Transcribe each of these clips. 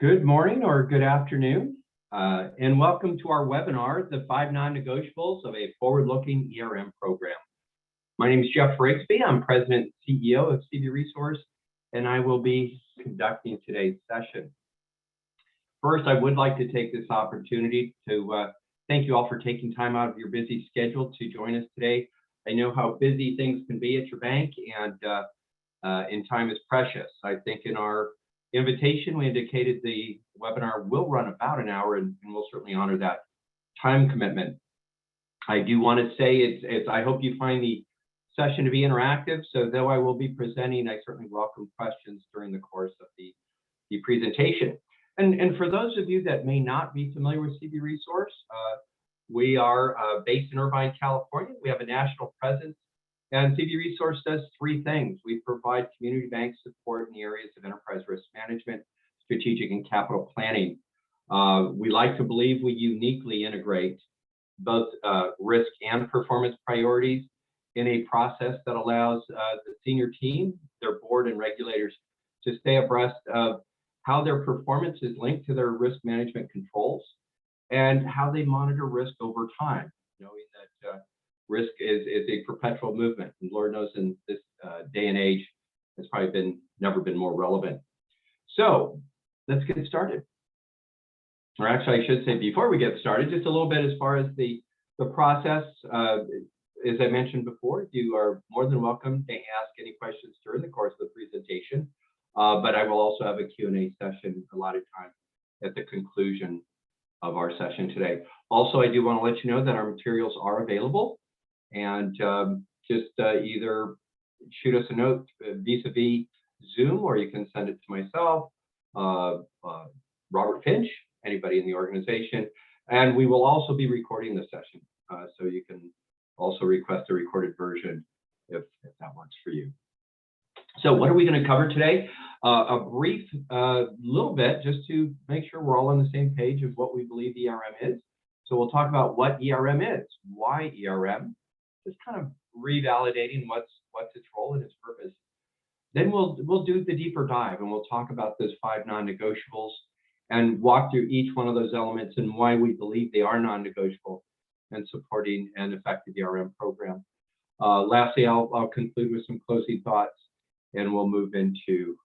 Good morning or good afternoon, and welcome to our webinar, The 5 Non-Negotiables of a Forward-Looking ERM Program. My name is Jeff Rigsby. I'm President and CEO of CV Resource, and I will be conducting today's session. First, I would like to take this opportunity to thank you all for taking time out of your busy schedule to join us today. I know how busy things can be at your bank, and time is precious. I think in our invitation, we indicated the webinar will run about an hour, and we'll certainly honor that time commitment. I do want to say I hope you find the session to be interactive. So though I will be presenting, I certainly welcome questions during the course of the presentation. And for those of you that may not be familiar with CV Resource, we are based in Irvine, California. We have a national presence. And CV Resource does three things. We provide community bank support in the areas of enterprise risk management, strategic and capital planning. We like to believe we uniquely integrate both risk and performance priorities in a process that allows the senior team, their board and regulators to stay abreast of how their performance is linked to their risk management controls and how they monitor risk over time, knowing that risk is a perpetual movement, and Lord knows in this day and age, it's probably never been more relevant. So let's get started. Or actually, I should say before we get started, just a little bit as far as the process. As I mentioned before, you are more than welcome to ask any questions during the course of the presentation, but I will also have a Q&A session allotted time at the conclusion of our session today. Also, I do want to let you know that our materials are available. And just either shoot us a note vis-a-vis Zoom, or you can send it to myself, Robert Finch, anybody in the organization. And we will also be recording the session. So you can also request a recorded version if that works for you. So what are we going to cover today? A brief little bit just to make sure we're all on the same page of what we believe ERM is. So we'll talk about what ERM is, why ERM, just kind of revalidating what's its role and its purpose. Then we'll do the deeper dive, and we'll talk about those 5 non-negotiables and walk through each one of those elements and why we believe they are non-negotiable and supporting an effective ERM program. Lastly, I'll conclude with some closing thoughts, and we'll move into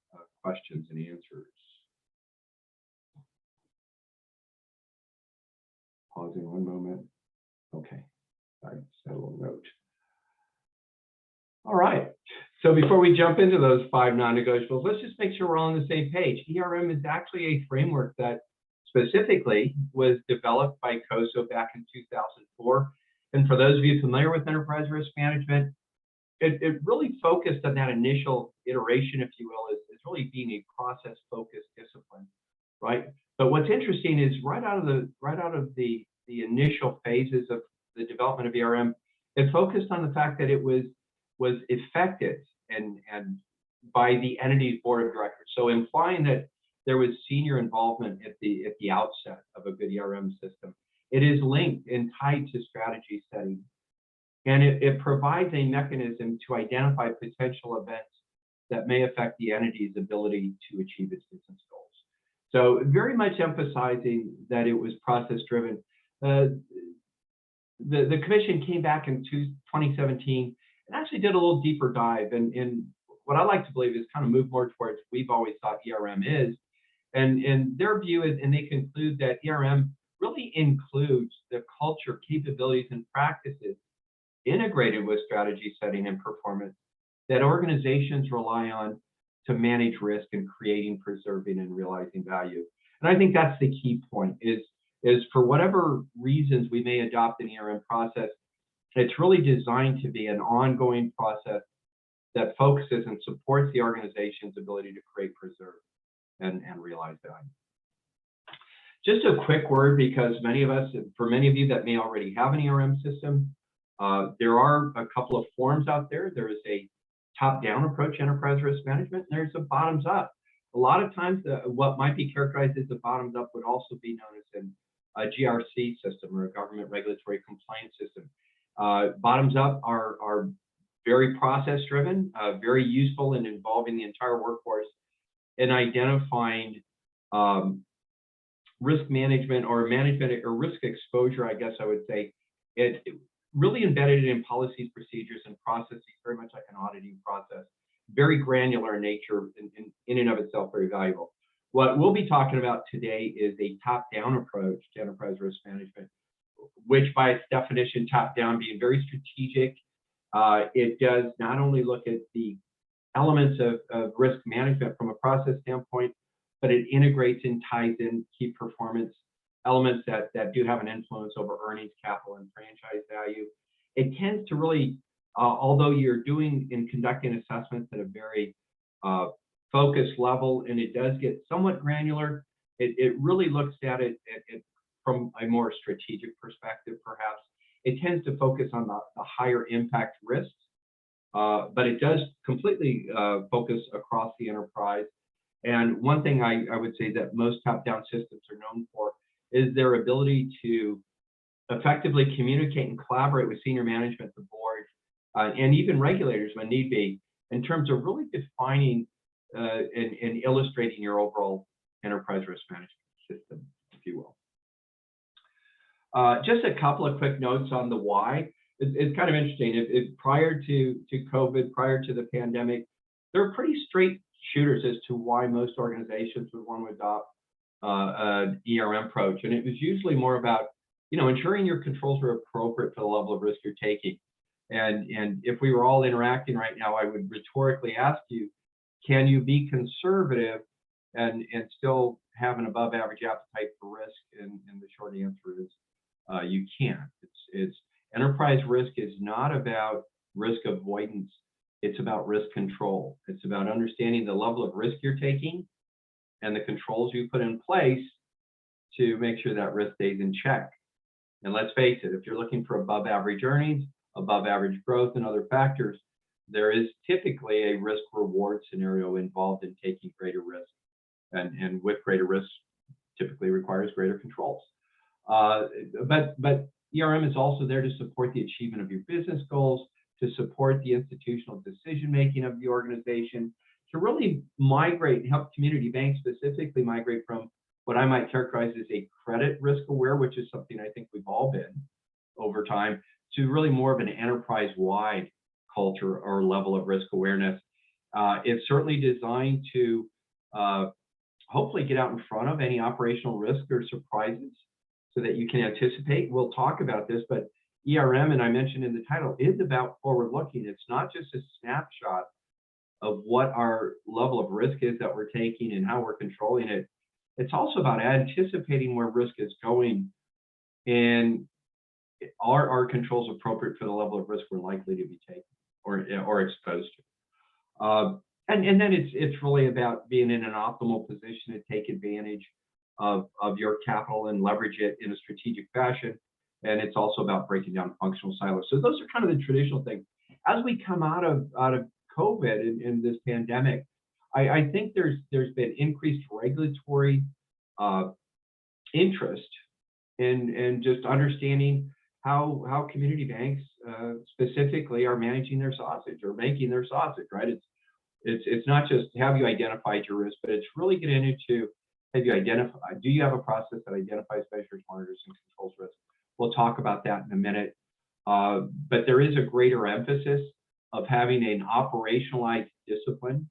questions and answers. Pausing one moment. Okay. I set a little note. All right. So before we jump into those 5 non-negotiables, let's just make sure we're all on the same page. ERM is actually a framework that specifically was developed by COSO back in 2004. And for those of you familiar with enterprise risk management, it really focused on that initial iteration, if you will, is really being a process-focused discipline, right? But what's interesting is right out of the initial phases of the development of ERM, it focused on the fact that it was effective and by the entity's board of directors. So implying that there was senior involvement at the outset of a good ERM system. It is linked and tied to strategy setting. And it provides a mechanism to identify potential events that may affect the entity's ability to achieve its business goals. So very much emphasizing that it was process driven. The commission came back in 2017 and actually did a little deeper dive. And what I like to believe is kind of move more towards we've always thought ERM is. And their view is, and they conclude that ERM really includes the culture, capabilities, and practices integrated with strategy setting and performance that organizations rely on to manage risk and creating, preserving, and realizing value. And I think that's the key point is for whatever reasons we may adopt an ERM process, it's really designed to be an ongoing process that focuses and supports the organization's ability to create, preserve, and realize value. Just a quick word, because for many of you that may already have an ERM system, there are a couple of forms out there. There is a top-down approach to enterprise risk management, and there's a bottoms-up. A lot of times, what might be characterized as the bottoms-up would also be known as a GRC system, or a government regulatory compliance system. Bottoms-up are very process-driven, very useful in involving the entire workforce in identifying risk management or management or risk exposure, I guess I would say, it really embedded in policies, procedures, and processes, very much like an auditing process, very granular in nature, in and of itself, very valuable. What we'll be talking about today is a top-down approach to enterprise risk management, which by its definition, top-down being very strategic. It does not only look at the elements of risk management from a process standpoint, but it integrates and ties in key performance elements that do have an influence over earnings, capital, and franchise value. It tends to really, although you're doing and conducting assessments at a very focused level, and it does get somewhat granular, it really looks at it from a more strategic perspective, perhaps. It tends to focus on the higher impact risks, but it does completely focus across the enterprise. And one thing I would say that most top-down systems are known for is their ability to effectively communicate and collaborate with senior management, the board, and even regulators when need be, in terms of really defining and illustrating your overall enterprise risk management system, if you will. Just a couple of quick notes on the why. It's kind of interesting. Prior to COVID, prior to the pandemic, there are pretty straight shooters as to why most organizations would want to adopt an ERM approach. And it was usually more about, ensuring your controls are appropriate for the level of risk you're taking. And if we were all interacting right now, I would rhetorically ask you, can you be conservative and still have an above average appetite for risk? And the short answer is you can't. It's enterprise risk is not about risk avoidance. It's about risk control. It's about understanding the level of risk you're taking and the controls you put in place to make sure that risk stays in check. And let's face it, if you're looking for above average earnings, above average growth, and other factors, there is typically a risk reward scenario involved in taking greater risk. And with greater risk typically requires greater controls. But ERM is also there to support the achievement of your business goals, to support the institutional decision-making of the organization, to really migrate and help community banks specifically migrate from what I might characterize as a credit risk aware, which is something I think we've all been over time, to really more of an enterprise-wide culture or level of risk awareness. It's certainly designed to hopefully get out in front of any operational risk or surprises so that you can anticipate. We'll talk about this, but ERM, and I mentioned in the title, is about forward-looking. It's not just a snapshot of what our level of risk is that we're taking and how we're controlling it. It's also about anticipating where risk is going and are our controls appropriate for the level of risk we're likely to be taking or exposed to. And then it's really about being in an optimal position to take advantage of your capital and leverage it in a strategic fashion. And it's also about breaking down functional silos. So those are kind of the traditional things. As we come out of COVID in this pandemic, I think there's been increased regulatory interest in just understanding how community banks specifically are managing their sausage or making their sausage, right? It's not just have you identified your risk, but it's really getting into have you identified, do you have a process that identifies, measures, monitors, and controls risk? We'll talk about that in a minute. But there is a greater emphasis of having an operationalized discipline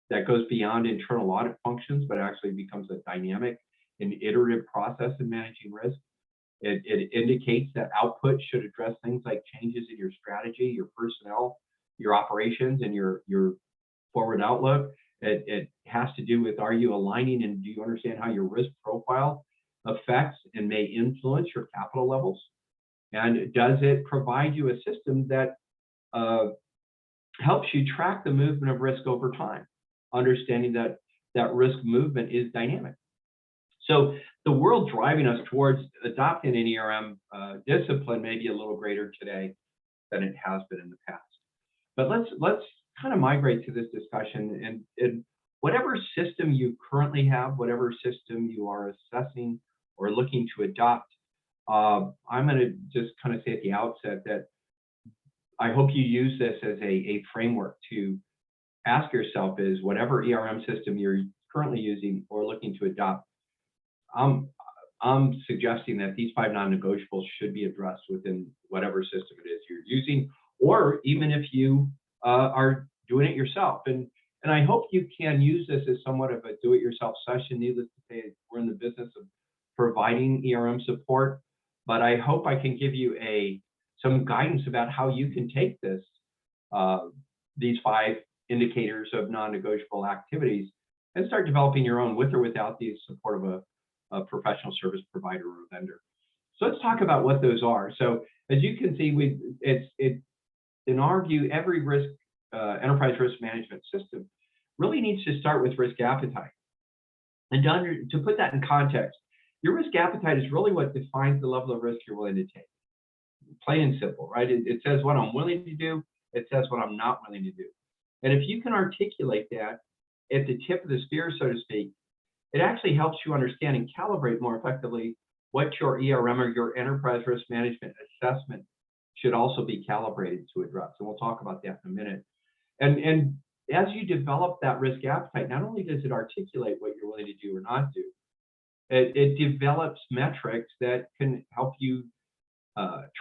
that goes beyond internal audit functions, but actually becomes a dynamic and iterative process in managing risk. It indicates that output should address things like changes in your strategy, your personnel, your operations, and your forward outlook. It has to do with, are you aligning and do you understand how your risk profile affects and may influence your capital levels? And does it provide you a system that helps you track the movement of risk over time, understanding that risk movement is dynamic? So the world driving us towards adopting an ERM discipline may be a little greater today than it has been in the past. But let's kind of migrate to this discussion, and whatever system you currently have, whatever system you are assessing or looking to adopt, I'm going to just kind of say at the outset that I hope you use this as a framework to ask yourself is whatever ERM system you're currently using or looking to adopt, I'm suggesting that these 5 non-negotiables should be addressed within whatever system it is you're using, or even if you are doing it yourself. And I hope you can use this as somewhat of a do-it-yourself session. Needless to say, we're in the business of providing ERM support, but I hope I can give you some guidance about how you can take these 5 indicators of non-negotiable activities and start developing your own with or without the support of a professional service provider or a vendor. So let's talk about what those are. So as you can see, in our view, every enterprise risk management system really needs to start with risk appetite. And to put that in context, your risk appetite is really what defines the level of risk you're willing to take. Plain and simple, right? It says what I'm willing to do. It says what I'm not willing to do. And if you can articulate that at the tip of the spear, so to speak, it actually helps you understand and calibrate more effectively what your ERM or your enterprise risk management assessment should also be calibrated to address. And we'll talk about that in a minute. And as you develop that risk appetite, not only does it articulate what you're willing to do or not do, it develops metrics that can help you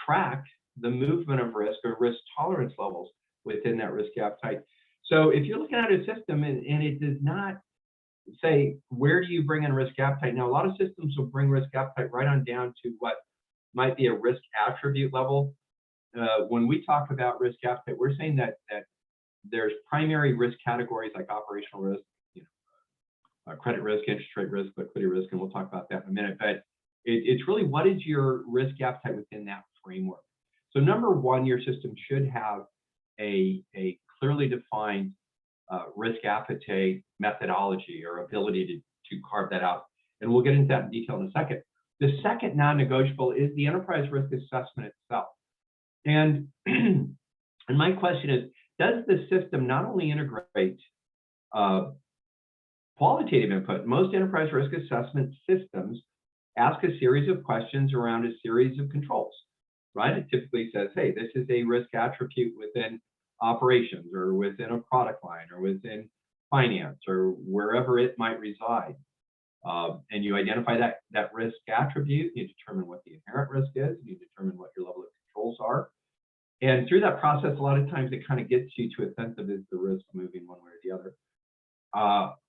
track the movement of risk or risk tolerance levels within that risk appetite. So if you're looking at a system and it does not say, where do you bring in risk appetite? Now, a lot of systems will bring risk appetite right on down to what might be a risk attribute level. When we talk about risk appetite, we're saying that there's primary risk categories like operational risk, credit risk, interest rate risk, liquidity risk, and we'll talk about that in a minute. But it's really, what is your risk appetite within that framework? So number one, your system should have a clearly defined risk appetite methodology or ability to carve that out. And we'll get into that in detail in a second. The second non-negotiable is the enterprise risk assessment itself. And my question is, does the system not only integrate qualitative input? Most enterprise risk assessment systems ask a series of questions around a series of controls, right? It typically says, hey, this is a risk attribute within operations or within a product line or within finance or wherever it might reside. And you identify that risk attribute, you determine what the inherent risk is, you determine what your level of controls are. And through that process, a lot of times it kind of gets you to a sense of, is the risk moving one way or the other?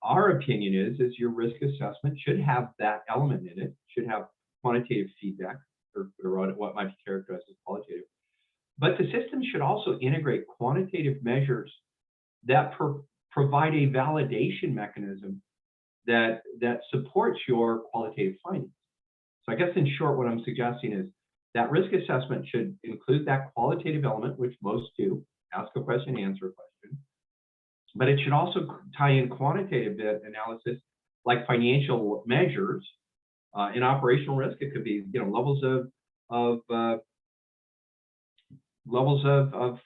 Our opinion is your risk assessment should have that element in it, should have quantitative feedback or what might be characterized as qualitative. But the system should also integrate quantitative measures that provide a validation mechanism that supports your qualitative findings. So I guess in short, what I'm suggesting is that risk assessment should include that qualitative element, which most do, ask a question, answer a question. But it should also tie in quantitative analysis like financial measures. In operational risk, it could be levels of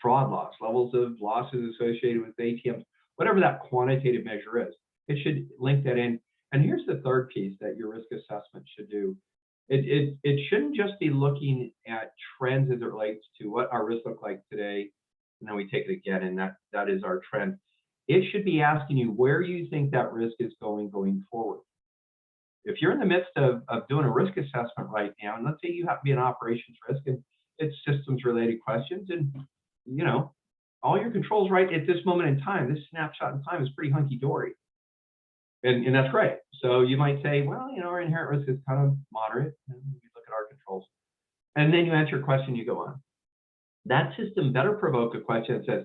fraud loss, levels of losses associated with ATMs, whatever that quantitative measure is. It should link that in. And here's the third piece that your risk assessment should do. It shouldn't just be looking at trends as it relates to what our risks look like today, and then we take it again, and that is our trend. It should be asking you where you think that risk is going forward. If you're in the midst of doing a risk assessment right now, and let's say you have to be an operations risk and it's systems related questions, and all your controls right at this moment in time, this snapshot in time is pretty hunky-dory. And that's great. So you might say, well, our inherent risk is kind of moderate, and we look at our controls. And then you answer a question, you go on. That system better provoke a question that says,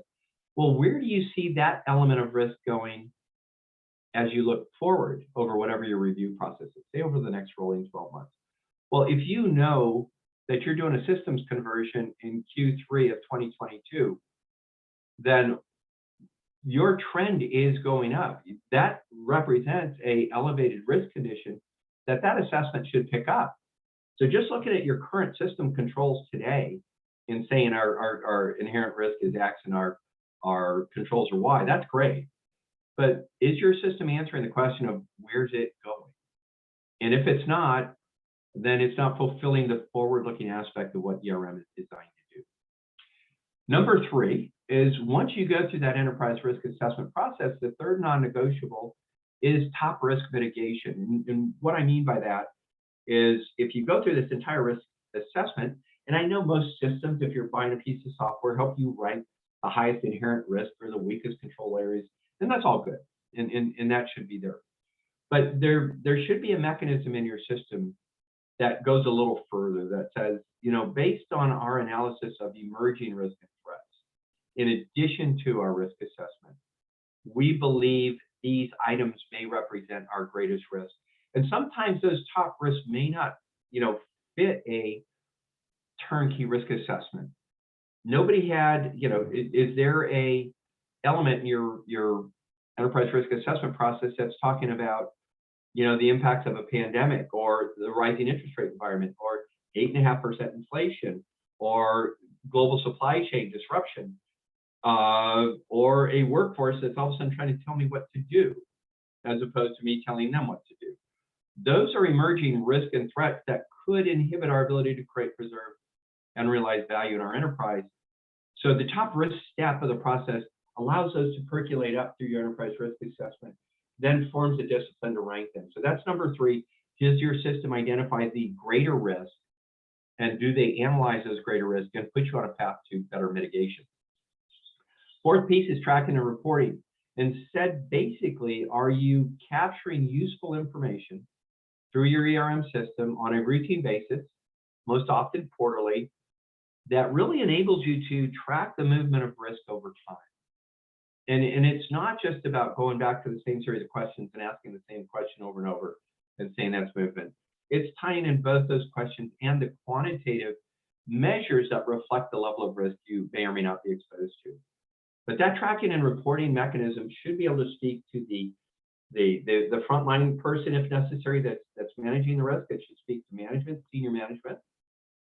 well, where do you see that element of risk going as you look forward over whatever your review process is, say over the next rolling 12 months? Well, if you know that you're doing a systems conversion in Q3 of 2022, then your trend is going up. That represents an elevated risk condition that assessment should pick up. So just looking at your current system controls today and saying our inherent risk is X and our controls are Y, that's great. But is your system answering the question of where's it going? And if it's not, then it's not fulfilling the forward-looking aspect of what ERM is designed to do. Number three is once you go through that enterprise risk assessment process, the third non-negotiable is top risk mitigation. And what I mean by that is if you go through this entire risk assessment, and I know most systems, if you're buying a piece of software, help you rank the highest inherent risk or the weakest control areas, and that's all good, and that should be there. But there should be a mechanism in your system that goes a little further, that says, based on our analysis of emerging risk and threats, in addition to our risk assessment, we believe these items may represent our greatest risk. And sometimes those top risks may not, fit a turnkey risk assessment. Nobody had, is there a element in your enterprise risk assessment process that's talking about, the impacts of a pandemic or the rising interest rate environment or 8.5% inflation or global supply chain disruption, or a workforce that's all of a sudden trying to tell me what to do as opposed to me telling them what to do. Those are emerging risk and threats that could inhibit our ability to create, preserve, and realize value in our enterprise. So the top risk step of the process allows those to percolate up through your enterprise risk assessment, then forms a discipline to rank them. So that's number 3. Does your system identify the greater risk, and do they analyze those greater risks and put you on a path to better mitigation? 4th piece is tracking and reporting. And said basically, are you capturing useful information through your ERM system on a routine basis, most often quarterly, that really enables you to track the movement of risk over time? And it's not just about going back to the same series of questions and asking the same question over and over and saying that's movement. It's tying in both those questions and the quantitative measures that reflect the level of risk you may or may not be exposed to. But that tracking and reporting mechanism should be able to speak to the frontline person, if necessary, that's managing the risk. It should speak to management, senior management.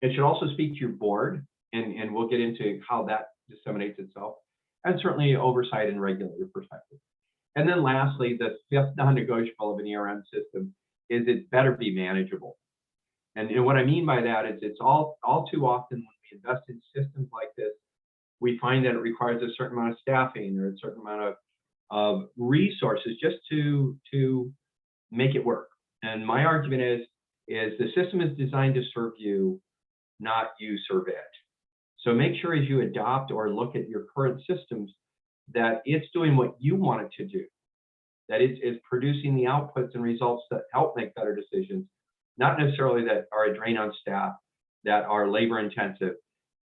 It should also speak to your board, and we'll get into how that disseminates itself, and certainly oversight and regulator perspective. And then lastly, the 5th non-negotiable of an ERM system is it better be manageable. And what I mean by that is it's all too often when we invest in systems like this, we find that it requires a certain amount of staffing or a certain amount of resources just to make it work. And my argument is the system is designed to serve you, not you serve it. So make sure as you adopt or look at your current systems that it's doing what you want it to do, that it's producing the outputs and results that help make better decisions, not necessarily that are a drain on staff, that are labor intensive,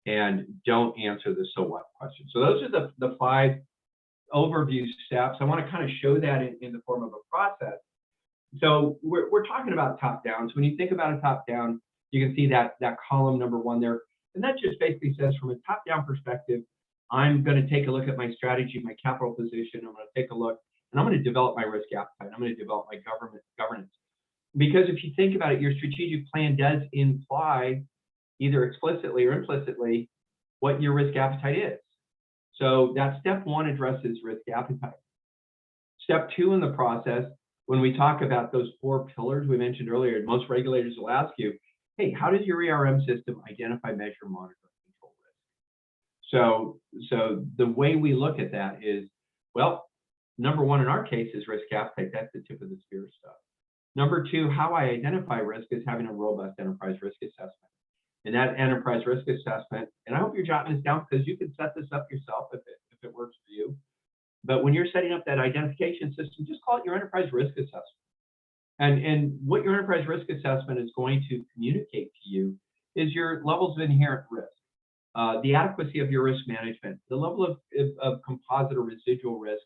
and don't answer the so what question. So those are the 5 overview steps. I want to kind of show that in the form of a process. So we're talking about top down. So when you think about a top down, you can see that column number 1 there. And that just basically says from a top down perspective, I'm going to take a look at my strategy, my capital position. I'm going to take a look and I'm going to develop my risk appetite. I'm going to develop my governance. Because if you think about it, your strategic plan does imply either explicitly or implicitly what your risk appetite is. So that step 1 addresses risk appetite. Step 2 in the process, when we talk about those 4 pillars we mentioned earlier, most regulators will ask you, hey, how does your ERM system identify, measure, monitor, and control risk? So the way we look at that is, well, number 1 in our case is risk appetite. That's the tip of the spear stuff. Number 2, how I identify risk is having a robust enterprise risk assessment. And that enterprise risk assessment, and I hope you're jotting this down because you can set this up yourself if it works for you. But when you're setting up that identification system, just call it your enterprise risk assessment. And what your enterprise risk assessment is going to communicate to you is your levels of inherent risk, the adequacy of your risk management, the level of composite or residual risk,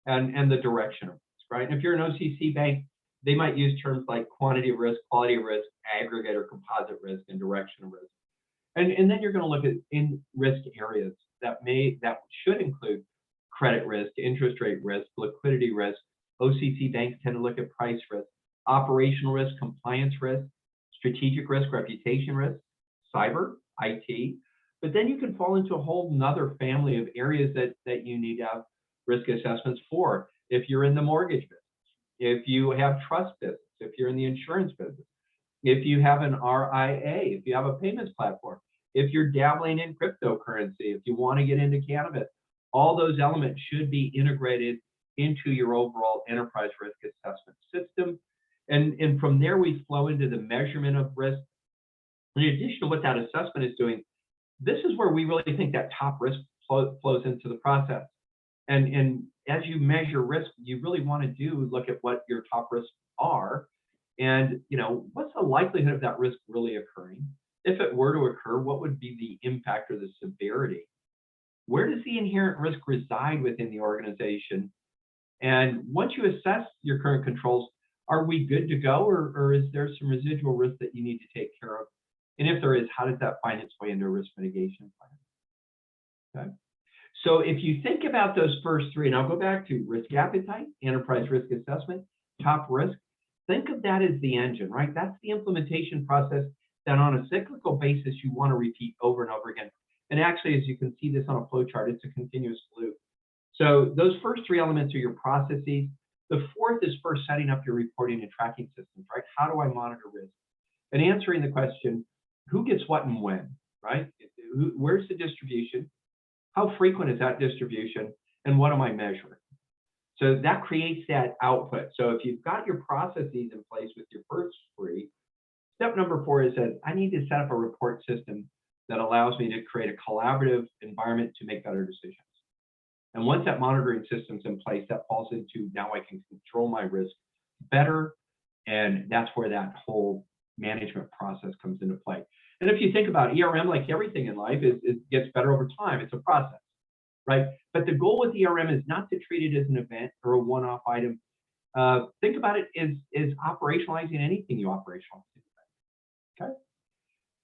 and the direction of risk, right? And if you're an OCC bank, they might use terms like quantity of risk, quality of risk, aggregate or composite risk, and direction of risk. And then you're going to look at in risk areas that should include credit risk, interest rate risk, liquidity risk. OCC banks tend to look at price risk, operational risk, compliance risk, strategic risk, reputation risk, cyber, IT. But then you can fall into a whole nother family of areas that you need to have risk assessments for. If you're in the mortgage business, if you have trust business, if you're in the insurance business, if you have an RIA, if you have a payments platform, if you're dabbling in cryptocurrency, if you want to get into cannabis, all those elements should be integrated into your overall enterprise risk assessment system. And from there, we flow into the measurement of risk. In addition to what that assessment is doing, this is where we really think that top risk flows into the process. And as you measure risk, you really want to look at what your top risks are, and what's the likelihood of that risk really occurring? If it were to occur, what would be the impact or the severity? Where does the inherent risk reside within the organization? And once you assess your current controls, are we good to go, or is there some residual risk that you need to take care of? And if there is, how does that find its way into a risk mitigation plan? Okay. So if you think about those first three, and I'll go back to risk appetite, enterprise risk assessment, top risk, think of that as the engine, right? That's the implementation process that on a cyclical basis you want to repeat over and over again. And actually, as you can see this on a flow chart, it's a continuous loop. So those first three elements are your processes. The fourth is first setting up your reporting and tracking systems, right? How do I monitor risk? And answering the question, who gets what and when, right? Where's the distribution? How frequent is that distribution? And what am I measuring? So that creates that output. So if you've got your processes in place with your first three, step number 4 is that I need to set up a report system that allows me to create a collaborative environment to make better decisions. And once that monitoring system's in place, that falls into now I can control my risk better. And that's where that whole management process comes into play. And if you think about ERM, like everything in life, it gets better over time. It's a process, right? But the goal with ERM is not to treat it as an event or a one-off item. Think about it as operationalizing anything you operationalize. Okay?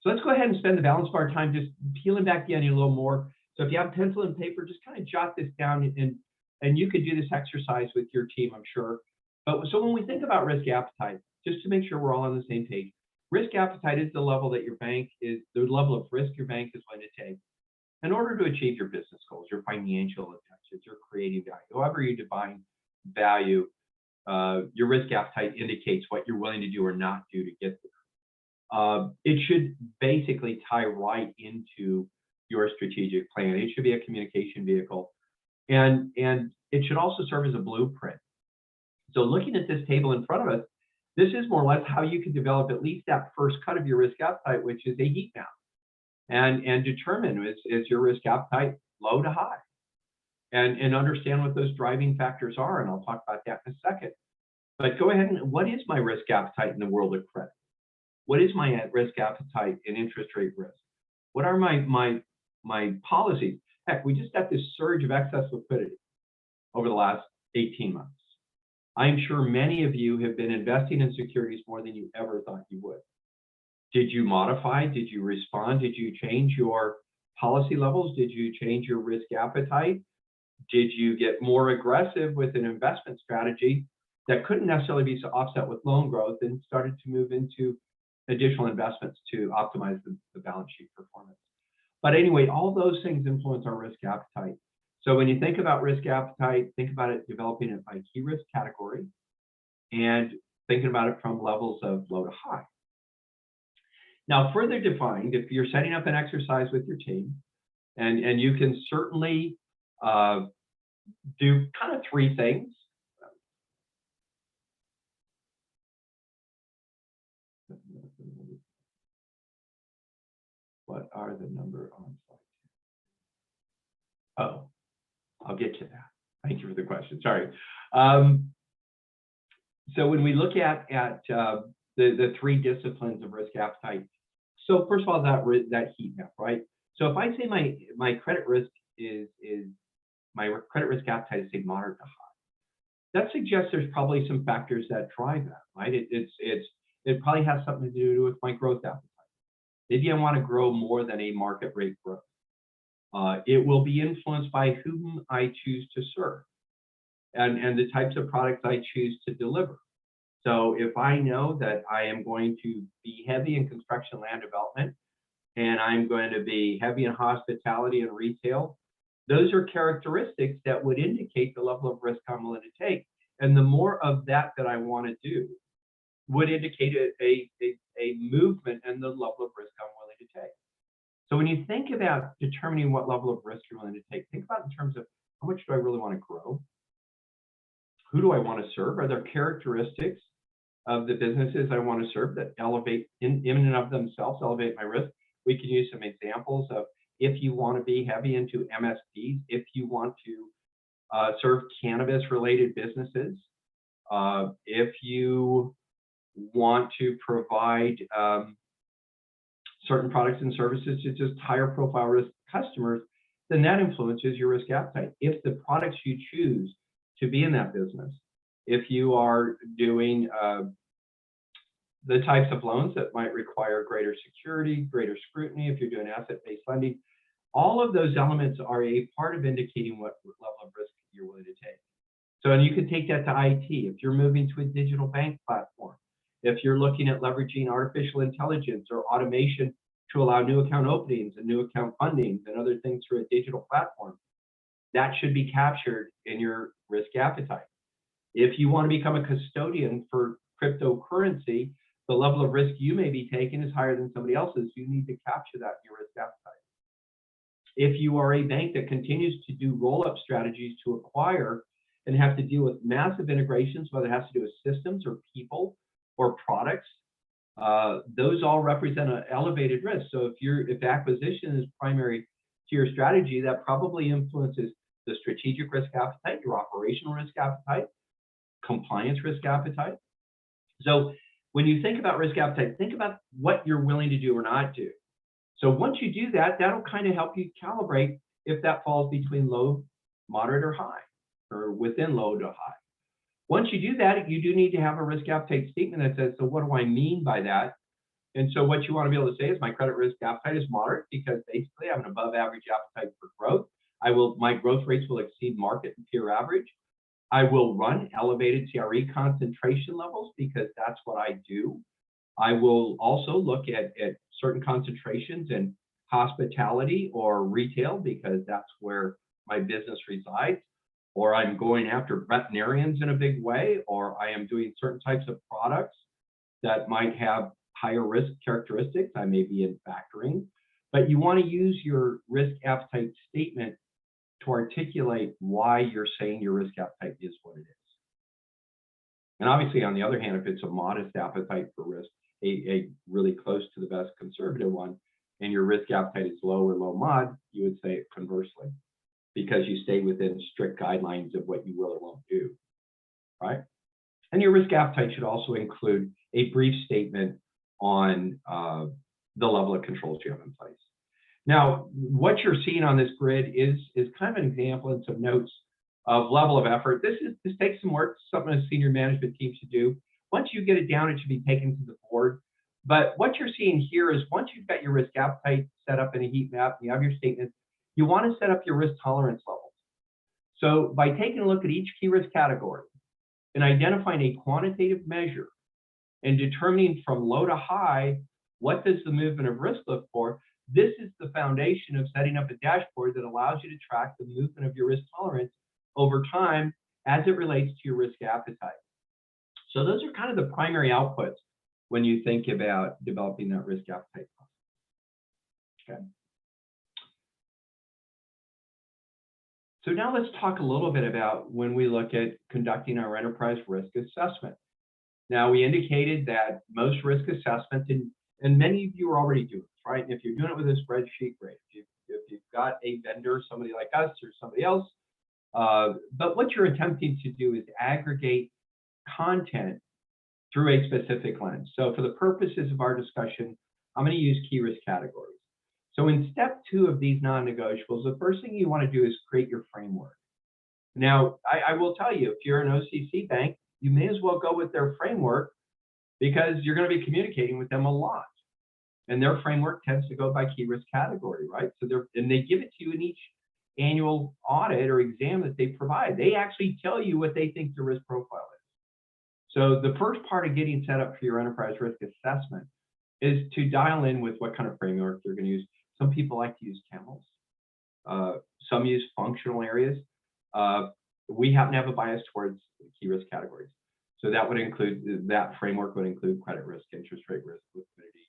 So let's go ahead and spend the balance of our time just peeling back the onion a little more. So if you have pencil and paper, just kind of jot this down, and you could do this exercise with your team, I'm sure. But so when we think about risk appetite, just to make sure we're all on the same page, risk appetite is the level that your bank is, the level of risk your bank is going to take in order to achieve your business goals, your financial objectives, your creative value, however you define value. Your risk appetite indicates what you're willing to do or not do to get there. It should basically tie right into your strategic plan. It should be a communication vehicle, and it should also serve as a blueprint. So looking at this table in front of us, this is more or less how you can develop at least that first cut of your risk appetite, which is a heat map, and determine is your risk appetite low to high, and understand what those driving factors are. And I'll talk about that in a second. But go ahead and, what is my risk appetite in the world of credit? What is my risk appetite in interest rate risk? What are my policies? Heck, we just got this surge of excess liquidity over the last 18 months. I'm sure many of you have been investing in securities more than you ever thought you would. Did you modify? Did you respond? Did you change your policy levels? Did you change your risk appetite? Did you get more aggressive with an investment strategy that couldn't necessarily be offset with loan growth and started to move into additional investments to optimize the balance sheet performance? But anyway, all those things influence our risk appetite. So when you think about risk appetite, think about it developing it by key risk category and thinking about it from levels of low to high. Now, further defined, if you're setting up an exercise with your team, and you can certainly do kind of 3 things. What are the number on slide 2? Oh, I'll get to that. Thank you for the question. Sorry. So when we look at the 3 disciplines of risk appetite, so first of all, that heat map, right? So if I say my credit risk is my credit risk appetite is say moderate to high, that suggests there's probably some factors that drive that, right? It probably has something to do with my growth appetite. Maybe I want to grow more than a market rate growth. It will be influenced by whom I choose to serve and the types of products I choose to deliver. So if I know that I am going to be heavy in construction land development and I'm going to be heavy in hospitality and retail, those are characteristics that would indicate the level of risk I'm willing to take. And the more of that I want to do would indicate a movement and the level of risk I'm willing to take. So when you think about determining what level of risk you're willing to take, think about in terms of how much do I really want to grow? who do I want to serve? Are there characteristics of the businesses I want to serve that elevate in and of themselves, elevate my risk? We can use some examples of if you want to be heavy into MSPs, if you want to serve cannabis-related businesses, if you want to provide certain products and services to just higher profile risk customers, then that influences your risk appetite. If the products you choose to be in that business, if you are doing the types of loans that might require greater security, greater scrutiny, if you're doing asset-based lending, all of those elements are a part of indicating what level of risk you're willing to take. So, and you can take that to IT. If you're moving to a digital bank platform, if you're looking at leveraging artificial intelligence or automation to allow new account openings and new account fundings and other things through a digital platform, that should be captured in your risk appetite. If you want to become a custodian for cryptocurrency, the level of risk you may be taking is higher than somebody else's. You need to capture that in your risk appetite. If you are a bank that continues to do roll-up strategies to acquire and have to deal with massive integrations, whether it has to do with systems or people or products, those all represent an elevated risk. So if acquisition is primary to your strategy, that probably influences the strategic risk appetite, your operational risk appetite, compliance risk appetite. So when you think about risk appetite, think about what you're willing to do or not do. So once you do that, that'll kind of help you calibrate if that falls between low, moderate, or high, or within low to high. Once you do that, you do need to have a risk appetite statement that says, so what do I mean by that? And so what you want to be able to say is my credit risk appetite is moderate because basically I have an above average appetite for growth. My growth rates will exceed market and peer average. I will run elevated CRE concentration levels because that's what I do. I will also look at certain concentrations in hospitality or retail because that's where my business resides, or I'm going after veterinarians in a big way, or I am doing certain types of products that might have higher risk characteristics. I may be in factoring, but you want to use your risk appetite statement to articulate why you're saying your risk appetite is what it is. And obviously, on the other hand, if it's a modest appetite for risk, a really close to the best conservative one, and your risk appetite is low or low mod, you would say it conversely, because you stay within strict guidelines of what you will or won't do, right? And your risk appetite should also include a brief statement on the level of controls you have in place. Now, what you're seeing on this grid is kind of an example and some notes of level of effort. This takes some work, something a senior management team should do. Once you get it down, it should be taken to the board. But what you're seeing here is once you've got your risk appetite set up in a heat map, you have your statements, you want to set up your risk tolerance levels. So by taking a look at each key risk category and identifying a quantitative measure and determining from low to high, what does the movement of risk look for? This is the foundation of setting up a dashboard that allows you to track the movement of your risk tolerance over time as it relates to your risk appetite. So those are kind of the primary outputs when you think about developing that risk appetite process. Okay. So now let's talk a little bit about when we look at conducting our enterprise risk assessment. Now, we indicated that most risk assessments, and many of you are already doing this, right? And if you're doing it with a spreadsheet, great. If you've got a vendor, somebody like us or somebody else, but what you're attempting to do is aggregate content through a specific lens. So for the purposes of our discussion, I'm going to use key risk categories. So in step 2 of these non-negotiables, the first thing you want to do is create your framework. Now, I will tell you, if you're an OCC bank, you may as well go with their framework because you're going to be communicating with them a lot. And their framework tends to go by key risk category, right? So they give it to you in each annual audit or exam that they provide. They actually tell you what they think the risk profile is. So the first part of getting set up for your enterprise risk assessment is to dial in with what kind of framework you're going to use. Some people like to use camels. Some use functional areas. We happen to have a bias towards key risk categories. So that would include, that framework would include credit risk, interest rate risk, liquidity.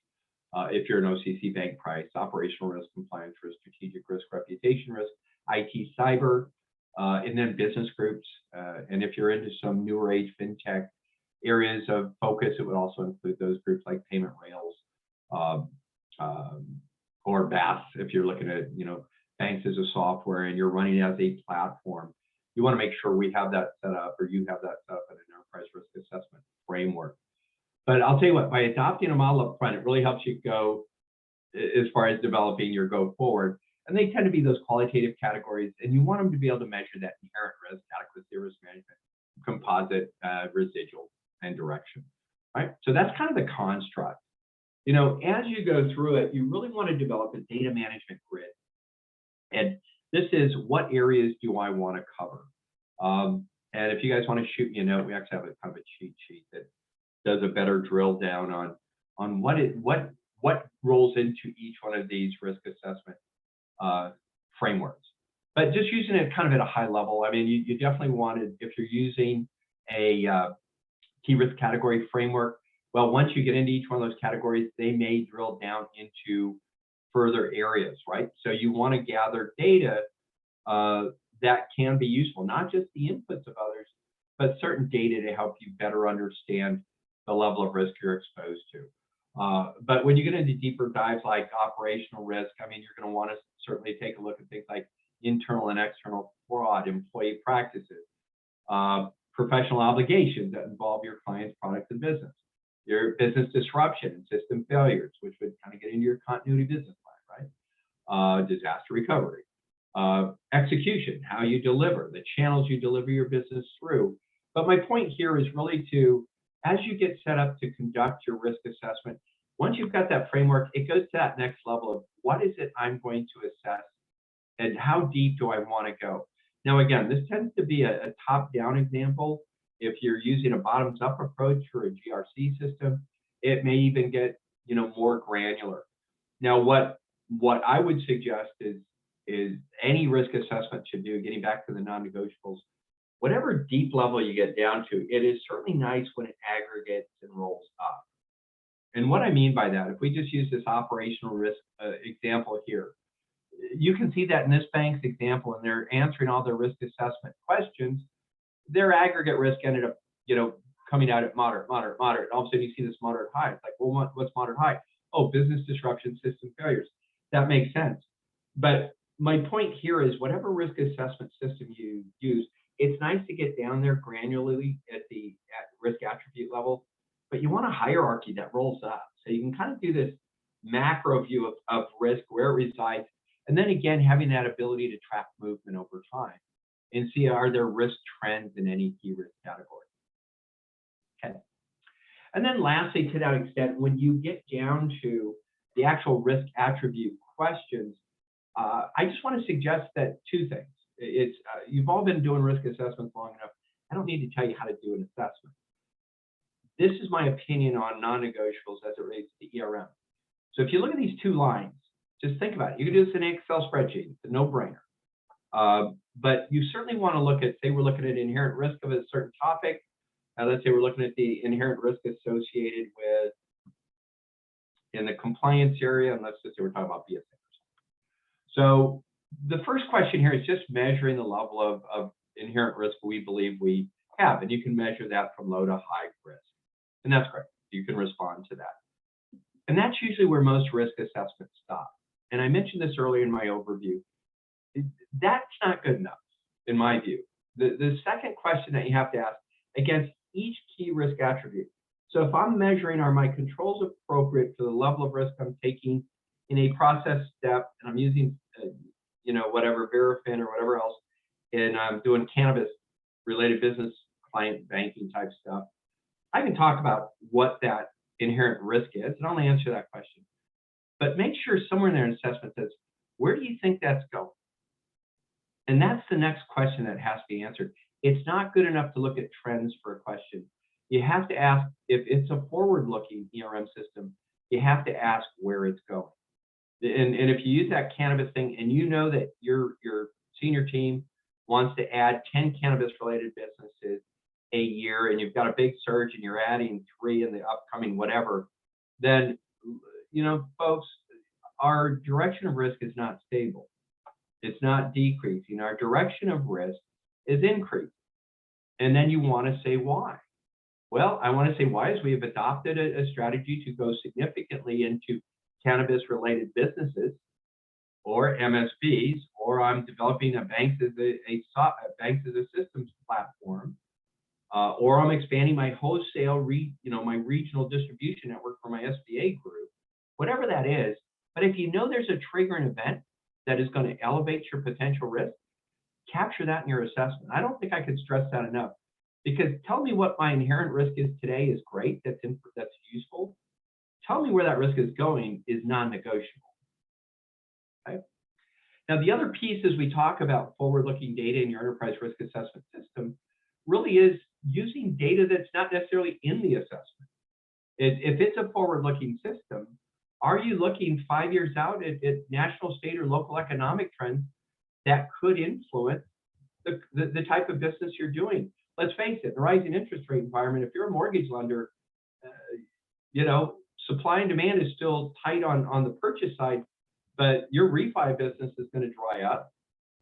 If you're an OCC bank, price, operational risk, compliance risk, strategic risk, reputation risk, IT cyber, and then business groups. And if you're into some newer age fintech areas of focus, it would also include those groups like payment rails, or BaaS. If you're looking at, banks as a software and you're running as a platform, you want to make sure we have that set up, or you have that set up in an enterprise risk assessment framework. But I'll tell you what, by adopting a model up front, it really helps you go as far as developing your go forward. And they tend to be those qualitative categories, and you want them to be able to measure that inherent risk, adequacy, risk management, composite, residual, and direction, right? So that's kind of the construct. As you go through it, you really want to develop a data management grid. And this is, what areas do I want to cover? And if you guys want to shoot me a note, we actually have a kind of a cheat sheet that does a better drill down on what rolls into each one of these risk assessment frameworks. But just using it kind of at a high level, I mean, you definitely wanted, if you're using a key risk category framework, well, once you get into each one of those categories, they may drill down into further areas, right? So you want to gather data that can be useful, not just the inputs of others, but certain data to help you better understand the level of risk you're exposed to. But when you get into deeper dives like operational risk, I mean, you're going to want to certainly take a look at things like internal and external fraud, employee practices, professional obligations that involve your client's product and business, your business disruption and system failures, which would kind of get into your continuity business plan, right? Disaster recovery, execution, how you deliver, the channels you deliver your business through. But my point here is really to, as you get set up to conduct your risk assessment, once you've got that framework, it goes to that next level of what is it I'm going to assess and how deep do I want to go? Now, again, this tends to be a top-down example. If you're using a bottoms-up approach for a GRC system, it may even get more granular. Now, what I would suggest is any risk assessment should do, getting back to the non-negotiables, whatever deep level you get down to, it is certainly nice when it aggregates and rolls up. And what I mean by that, if we just use this operational risk example here, you can see that in this bank's example, and they're answering all their risk assessment questions, their aggregate risk ended up, coming out at moderate, moderate, moderate. All of a sudden you see this moderate high. It's like, well, what's moderate high? Oh, business disruption, system failures. That makes sense. But my point here is whatever risk assessment system you use, it's nice to get down there granularly at risk attribute level, but you want a hierarchy that rolls up. So you can kind of do this macro view of risk, where it resides, and then again, having that ability to track movement over time and see, are there risk trends in any key risk category? Okay. And then lastly, to that extent, when you get down to the actual risk attribute questions, I just want to suggest that two things. You've all been doing risk assessments long enough. I don't need to tell you how to do an assessment. This is my opinion on non-negotiables as it relates to ERM. So if you look at these two lines, just think about it. You can do this in an Excel spreadsheet. It's a no-brainer. But you certainly want to look at, say we're looking at inherent risk of a certain topic. Let's say we're looking at the inherent risk associated with, in the compliance area, and let's just say we're talking about BSA. So the first question here is just measuring the level of inherent risk we believe we have. And you can measure that from low to high risk. And that's great. You can respond to that. And that's usually where most risk assessments stop. And I mentioned this earlier in my overview. That's not good enough, in my view. The second question that you have to ask against each key risk attribute. So if I'm measuring, are my controls appropriate for the level of risk I'm taking in a process step, and I'm using, whatever Verifin or whatever else, and I'm doing cannabis-related business client banking type stuff, I can talk about what that inherent risk is, and I'll answer that question. But make sure somewhere in their assessment says, where do you think that's going? And that's the next question that has to be answered. It's not good enough to look at trends for a question. You have to ask, if it's a forward-looking ERM system, you have to ask where it's going. And if you use that cannabis thing and you know that your senior team wants to add 10 cannabis-related businesses a year, and you've got a big surge and you're adding 3 in the upcoming whatever, then, folks, our direction of risk is not stable. It's not decreasing. Our direction of risk is increasing. And then you want to say why. Well, I want to say why is we have adopted a strategy to go significantly into cannabis-related businesses or MSBs, or I'm developing a banks as a systems platform, or I'm expanding my wholesale, my regional distribution network for my SBA group, whatever that is. But if you know there's a triggering event that is going to elevate your potential risk, capture that in your assessment. I don't think I could stress that enough, because tell me what my inherent risk is today is great, that's useful. Tell me where that risk is going is non-negotiable. Okay? Now, the other piece as we talk about forward-looking data in your enterprise risk assessment system really is using data that's not necessarily in the assessment. If it's a forward-looking system, are you looking 5 years out at national, state, or local economic trends that could influence the type of business you're doing? Let's face it, the rising interest rate environment, if you're a mortgage lender, supply and demand is still tight on the purchase side, but your refi business is going to dry up.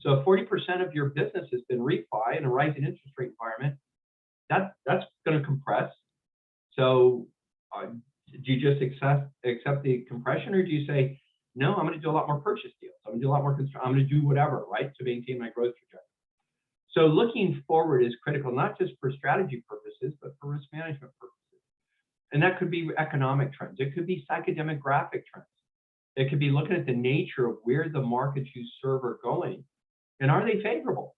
So if 40% of your business has been refi in a rising interest rate environment, that's going to compress. So do you just accept the compression, or do you say, no, I'm going to do a lot more purchase deals. I'm going to do a lot more construction. I'm going to do whatever, right, to maintain my growth trajectory. So looking forward is critical, not just for strategy purposes, but for risk management purposes. And that could be economic trends. It could be psychodemographic trends. It could be looking at the nature of where the markets you serve are going, and are they favorable?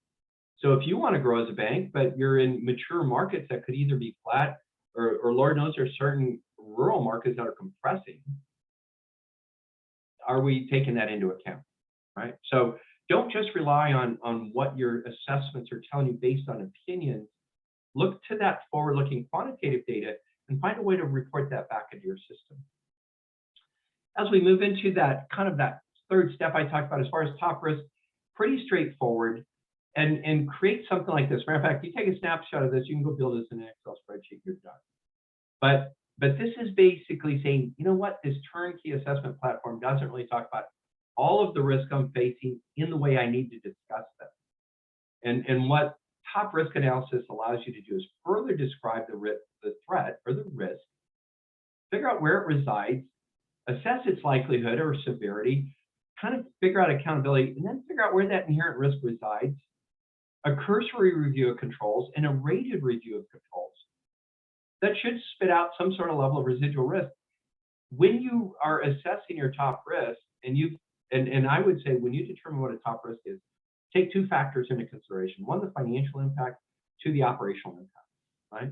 So if you want to grow as a bank, but you're in mature markets that could either be flat, or Lord knows there's certain rural markets that are compressing, are we taking that into account, right? So don't just rely on what your assessments are telling you based on opinions. Look to that forward-looking quantitative data and find a way to report that back into your system. As we move into that third step I talked about as far as top risk, pretty straightforward, and create something like this. Matter of fact, you take a snapshot of this, you can go build this in an Excel spreadsheet, you're done. But this is basically saying, you know what, this turnkey assessment platform doesn't really talk about all of the risk I'm facing in the way I need to discuss them. And what top risk analysis allows you to do is further describe the threat or the risk, figure out where it resides, assess its likelihood or severity, kind of figure out accountability, and then figure out where that inherent risk resides, a cursory review of controls, and a rated review of controls. That should spit out some sort of level of residual risk. When you are assessing your top risk, and I would say when you determine what a top risk is, take two factors into consideration. One, the financial impact, two, the operational impact, right?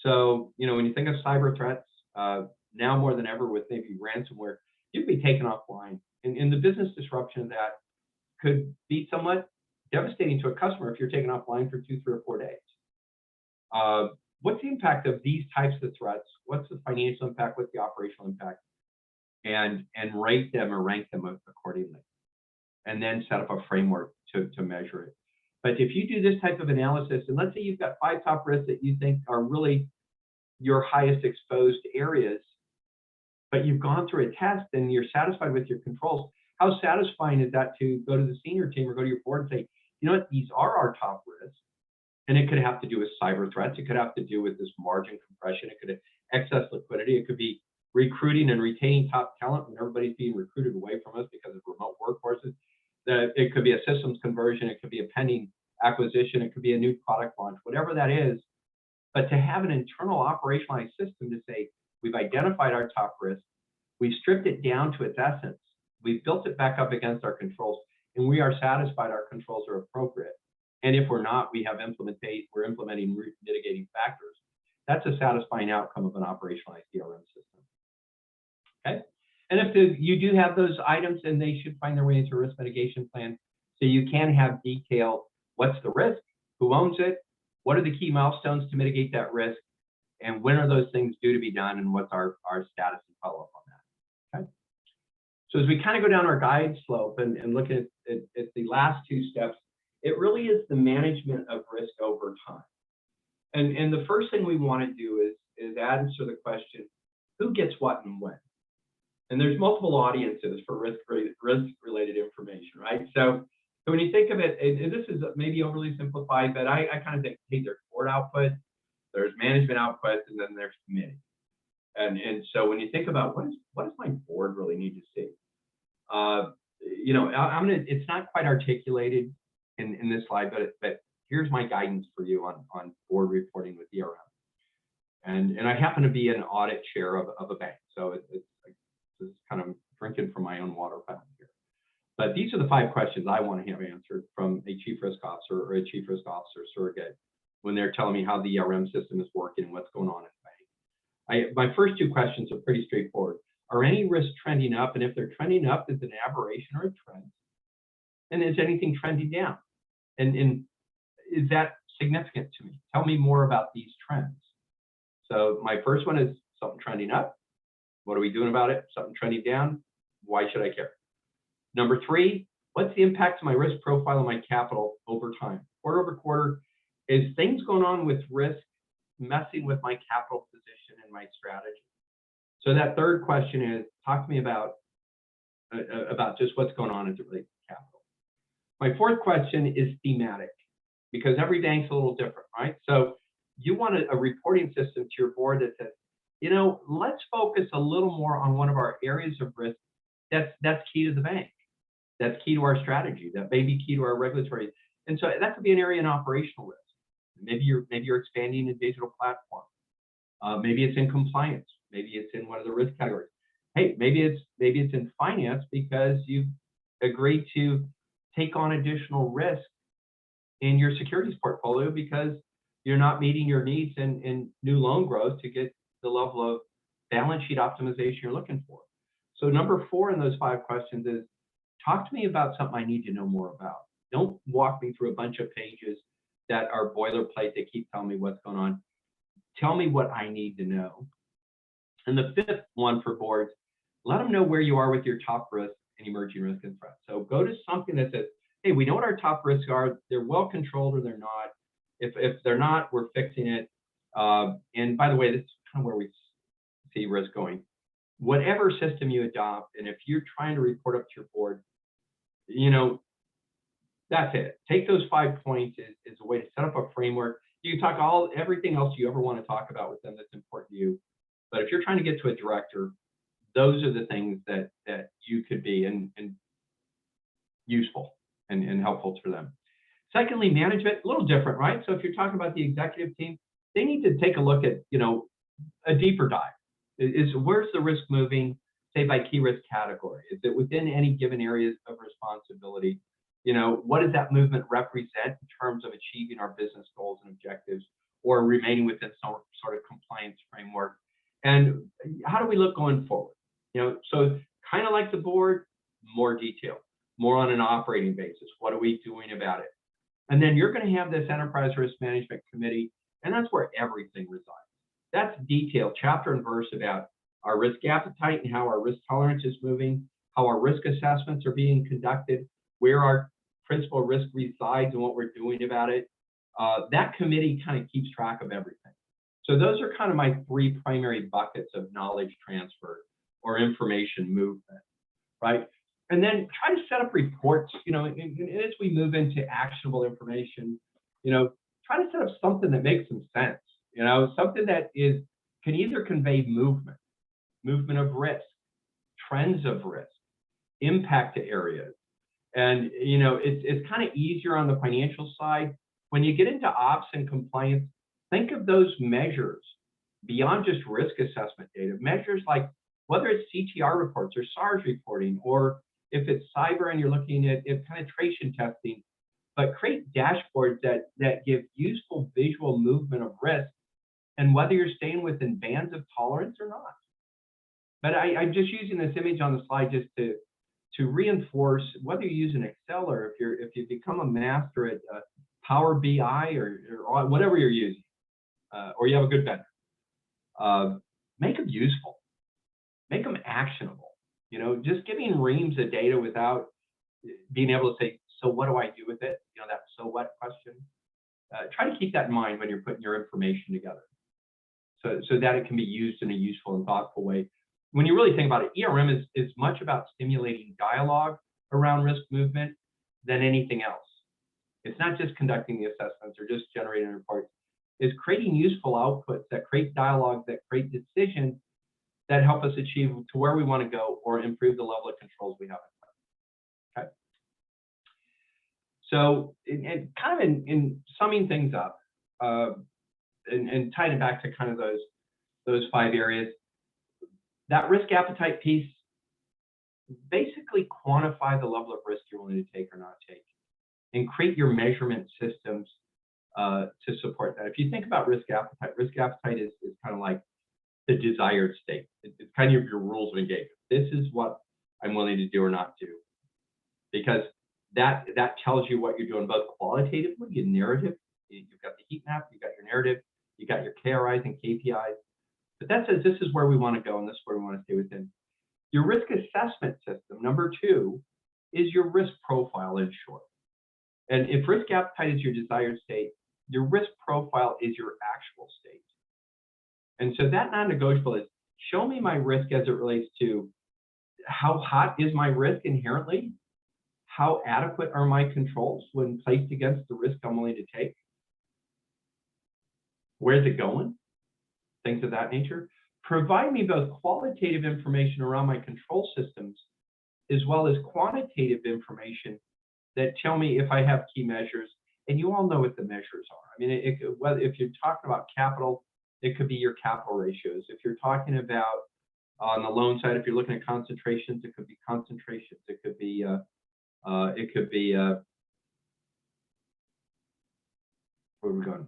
So, when you think of cyber threats, now more than ever with maybe ransomware, you could be taken offline. And the business disruption of that could be somewhat devastating to a customer if you're taken offline for 2, 3, or 4 days. What's the impact of these types of threats? What's the financial impact? What's the operational impact? And rate them or rank them accordingly. And then set up a framework to measure it. But if you do this type of analysis, and let's say you've got 5 top risks that you think are really your highest exposed areas, but you've gone through a test and you're satisfied with your controls, how satisfying is that to go to the senior team or go to your board and say, you know what, these are our top risks. And it could have to do with cyber threats. It could have to do with this margin compression. It could have excess liquidity. It could be recruiting and retaining top talent when everybody's being recruited away from us because of remote workforces. It could be a systems conversion. It could be a pending acquisition. It could be a new product launch, whatever that is. But to have an internal operationalized system to say, we've identified our top risk, we've stripped it down to its essence, we've built it back up against our controls, and we are satisfied our controls are appropriate. And if we're not, we're implementing mitigating factors. That's a satisfying outcome of an operationalized ERM system. Okay? And if you do have those items, then they should find their way into a risk mitigation plan. So you can have detail, what's the risk, who owns it, what are the key milestones to mitigate that risk, and when are those things due to be done, and what's our status and follow-up on that. Okay? So as we kind of go down our guide slope and look at the last 2 steps, it really is the management of risk over time. And the first thing we want to do is answer the question, who gets what and when? And there's multiple audiences for risk-related information, right? So So when you think of it, and this is maybe overly simplified, but I kind of think, hey, there's board output, there's management output, and then there's committee. And so when you think about what does my board really need to see? You know, it's not quite articulated in this slide, but here's my guidance for you on board reporting with ERM. And I happen to be an audit chair of a bank, so it's kind of drinking from my own water fountain here. But these are the 5 questions I want to have answered from a chief risk officer or a chief risk officer surrogate when they're telling me how the ERM system is working and what's going on in the bank. My first 2 questions are pretty straightforward. Are any risks trending up? And if they're trending up, is it an aberration or a trend? And is anything trending down? And is that significant to me? Tell me more about these trends. So my first one is something trending up. What are we doing about it? Something trending down. Why should I care? Number 3, what's the impact to my risk profile and my capital over time? Quarter over quarter, is things going on with risk messing with my capital position and my strategy? So that third question is, talk to me about just what's going on as it relates to capital. My fourth question is thematic, because every bank's a little different, right? So you want a reporting system to your board that says, you know, let's focus a little more on one of our areas of risk that's key to the bank, that's key to our strategy, that may be key to our regulatory. And so that could be an area in operational risk. Maybe you're expanding a digital platform. Maybe it's in compliance. Maybe it's in one of the risk categories. Hey, maybe it's in finance because you've agreed to take on additional risk in your securities portfolio because you're not meeting your needs in new loan growth to get the level of balance sheet optimization you're looking for. So number 4 in those 5 questions is, talk to me about something I need to know more about. Don't walk me through a bunch of pages that are boilerplate that keep telling me what's going on. Tell me what I need to know. And the 5th one for boards, let them know where you are with your top risks and emerging risk and threats. So go to something that says, hey, we know what our top risks are. They're well controlled or they're not. If they're not, we're fixing it. And by the way, this is kind of where we see risk going. Whatever system you adopt, and if you're trying to report up to your board, you know, that's it. Take those 5 points as a way to set up a framework. You can talk everything else you ever want to talk about with them that's important to you. But if you're trying to get to a director, those are the things that you could be and useful and helpful for them. Secondly, management, a little different, right? So if you're talking about the executive team, they need to take a look at, you know, a deeper dive. Where's the risk moving, say by key risk category? Is it within any given areas of responsibility? You know, what does that movement represent in terms of achieving our business goals and objectives or remaining within some sort of compliance framework? And how do we look going forward? You know, so kind of like the board, more detail, more on an operating basis. What are we doing about it? And then you're going to have this enterprise risk management committee, and that's where everything resides. That's detailed, chapter and verse about our risk appetite and how our risk tolerance is moving, how our risk assessments are being conducted, where our principal risk resides and what we're doing about it. That committee kind of keeps track of everything. So those are kind of my 3 primary buckets of knowledge transfer or information movement, right? And then try to set up reports, you know, and as we move into actionable information, you know, try to set up something that makes some sense, you know, something that can either convey movement of risk, trends of risk, impact to areas. And, you know, it's kind of easier on the financial side. When you get into ops and compliance, think of those measures beyond just risk assessment data, measures like whether it's CTR reports or SARS reporting, or if it's cyber and you're looking at penetration testing, but create dashboards that give useful visual movement of risk and whether you're staying within bands of tolerance or not. But I'm just using this image on the slide just to reinforce whether you use an Excel or if you become a master at Power BI or whatever you're using, or you have a good vendor, make them useful, make them actionable. You know, just giving reams of data without being able to say, so what do I do with it? You know, that so what question. Try to keep that in mind when you're putting your information together, so that it can be used in a useful and thoughtful way. When you really think about it, ERM is much about stimulating dialogue around risk movement, than anything else. It's not just conducting the assessments or just generating reports. It's creating useful outputs that create dialogue, that create decisions that help us achieve to where we want to go or improve the level of controls we have. Okay. So, in summing things up, and tying it back to kind of those 5 areas, that risk appetite piece, basically quantify the level of risk you're willing to take or not take, and create your measurement systems to support that. If you think about risk appetite is kind of like the desired state. It's kind of your rules of engagement. This is what I'm willing to do or not do, because that tells you what you're doing both qualitatively, your narrative. You've got the heat map, you've got your narrative, you got your KRIs and KPIs. But that says this is where we want to go and this is where we want to stay within. Your risk assessment system, number 2, is your risk profile in short. And if risk appetite is your desired state, your risk profile is your actual state. And so that non-negotiable is show me my risk as it relates to how hot is my risk inherently, how adequate are my controls when placed against the risk I'm willing to take, where's it going, things of that nature. Provide me both qualitative information around my control systems as well as quantitative information that tell me if I have key measures. And you all know what the measures are. I mean, if you're talking about capital, it could be your capital ratios. If you're talking about on the loan side, if you're looking at concentrations, it could be concentrations. It could be where are we going?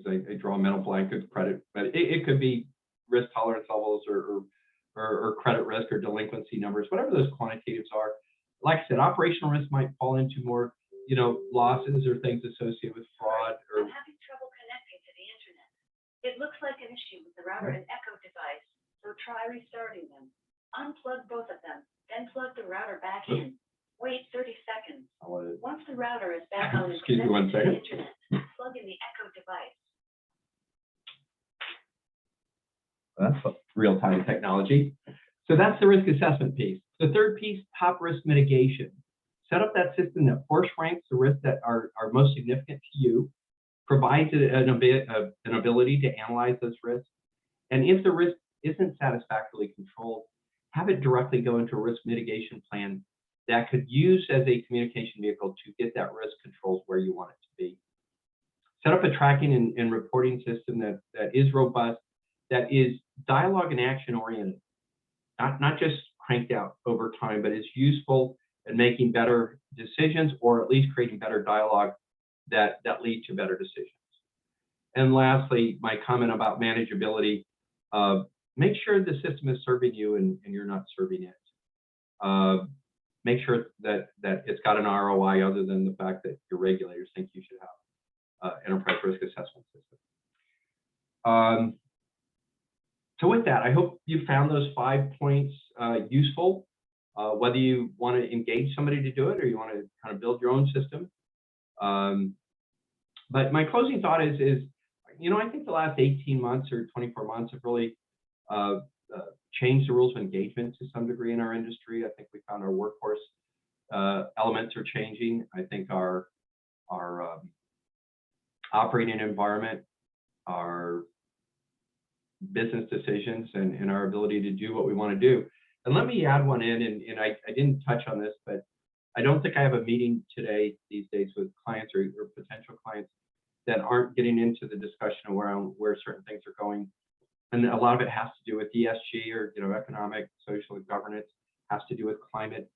I draw a mental blank of credit, but it could be risk tolerance levels or credit risk or delinquency numbers, whatever those quantitatives are. Like I said, operational risk might fall into more, losses or things associated with fraud. Or I'm having trouble connecting to the internet. It looks like an issue with the router and echo device, so try restarting them. Unplug both of them, then plug the router back in. Wait 30 seconds. Once the router is back on the internet, plug in the echo device. That's real-time technology. So that's the risk assessment piece. The third piece, top risk mitigation. Set up that system that force ranks the risks that are most significant to you, provides an ability to analyze those risks. And if the risk isn't satisfactorily controlled, have it directly go into a risk mitigation plan that could use as a communication vehicle to get that risk controls where you want it to be. Set up a tracking and reporting system that is robust, that is dialogue and action oriented, not just cranked out over time, but is useful in making better decisions or at least creating better dialogue that lead to better decisions. And lastly, my comment about manageability, make sure the system is serving you and you're not serving it. Make sure that it's got an ROI other than the fact that your regulators think you should have enterprise risk assessment system. So with that, I hope you found those 5 points useful, whether you want to engage somebody to do it or you want to kind of build your own system. But my closing thought is, I think the last 18 months or 24 months have really changed the rules of engagement to some degree in our industry. I think we found our workforce elements are changing. I think our operating environment, our business decisions, and our ability to do what we want to do. And let me add one in, and I didn't touch on this, but I don't think I have a meeting today these days with clients or potential clients that aren't getting into the discussion around where certain things are going. And a lot of it has to do with ESG or economic, social, and governance, has to do with climate.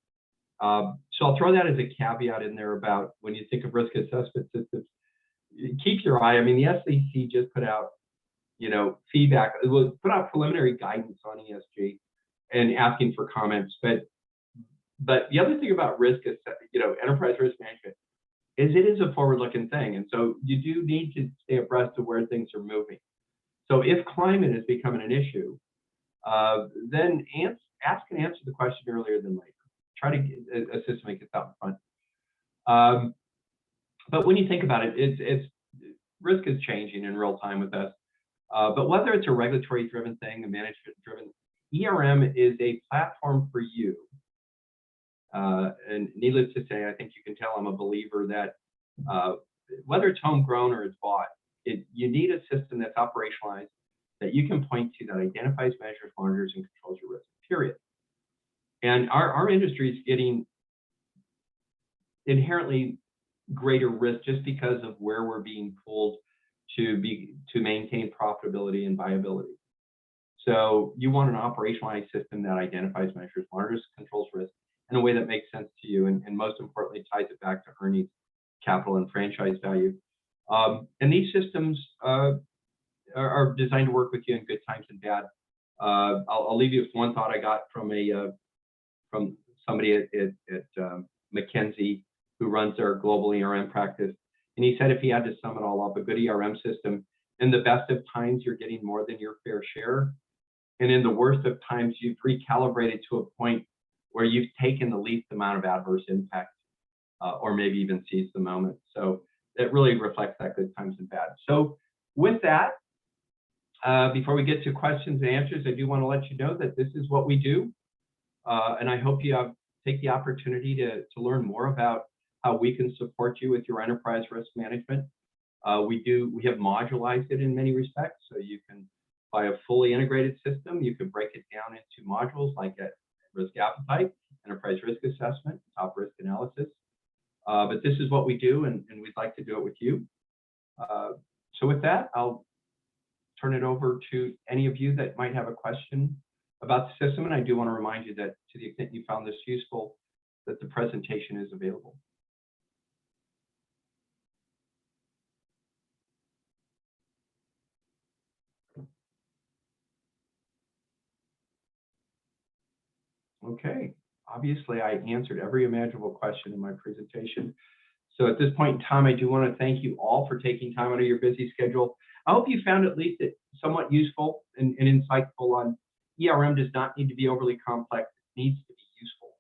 So I'll throw that as a caveat in there about when you think of risk assessment systems, keep your eye. I mean, the SEC just put out feedback, it will put out preliminary guidance on ESG and asking for comments. But the other thing about risk is, enterprise risk management is it is a forward-looking thing. And so you do need to stay abreast of where things are moving. So if climate is becoming an issue, then ask and answer the question earlier than later. Try to get a system that gets out in front. But when you think about it, it's risk is changing in real time with us. But whether it's a regulatory-driven thing, a management-driven, ERM is a platform for you And needless to say, I think you can tell I'm a believer that whether it's homegrown or it's bought, you need a system that's operationalized that you can point to that identifies, measures, monitors, and controls your risk, period. And our industry is getting inherently greater risk just because of where we're being pulled to maintain profitability and viability. So you want an operationalized system that identifies, measures, monitors, controls risk in a way that makes sense to you, and most importantly, ties it back to earnings, capital, and franchise value. And these systems are designed to work with you in good times and bad. I'll leave you with one thought I got from somebody at McKinsey who runs their global ERM practice. And he said if he had to sum it all up, a good ERM system, in the best of times, you're getting more than your fair share. And in the worst of times, you've recalibrated to a point where you've taken the least amount of adverse impact, or maybe even seized the moment. So it really reflects that good times and bad. So with that, before we get to questions and answers, I do want to let you know that this is what we do. And I hope you take the opportunity to learn more about how we can support you with your enterprise risk management. We have modularized it in many respects. So you can buy a fully integrated system. You can break it down into modules like risk appetite, enterprise risk assessment, top risk analysis. But this is what we do, and we'd like to do it with you. So with that, I'll turn it over to any of you that might have a question about the system. And I do want to remind you that to the extent you found this useful, that the presentation is available. Okay, obviously I answered every imaginable question in my presentation. So at this point in time, I do want to thank you all for taking time out of your busy schedule. I hope you found at least it somewhat useful and insightful on ERM does not need to be overly complex, it needs to be useful.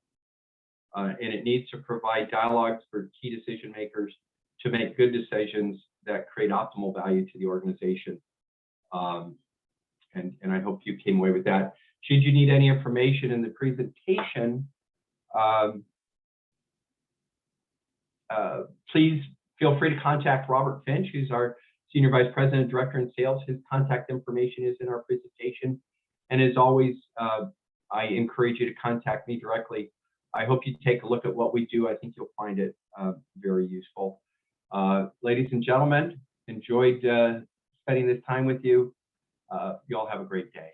And it needs to provide dialogues for key decision makers to make good decisions that create optimal value to the organization. And I hope you came away with that. Should you need any information in the presentation, please feel free to contact Robert Finch, who's our Senior Vice President, Director in Sales. His contact information is in our presentation. And as always, I encourage you to contact me directly. I hope you take a look at what we do. I think you'll find it very useful. Ladies and gentlemen, enjoyed spending this time with you. You all have a great day.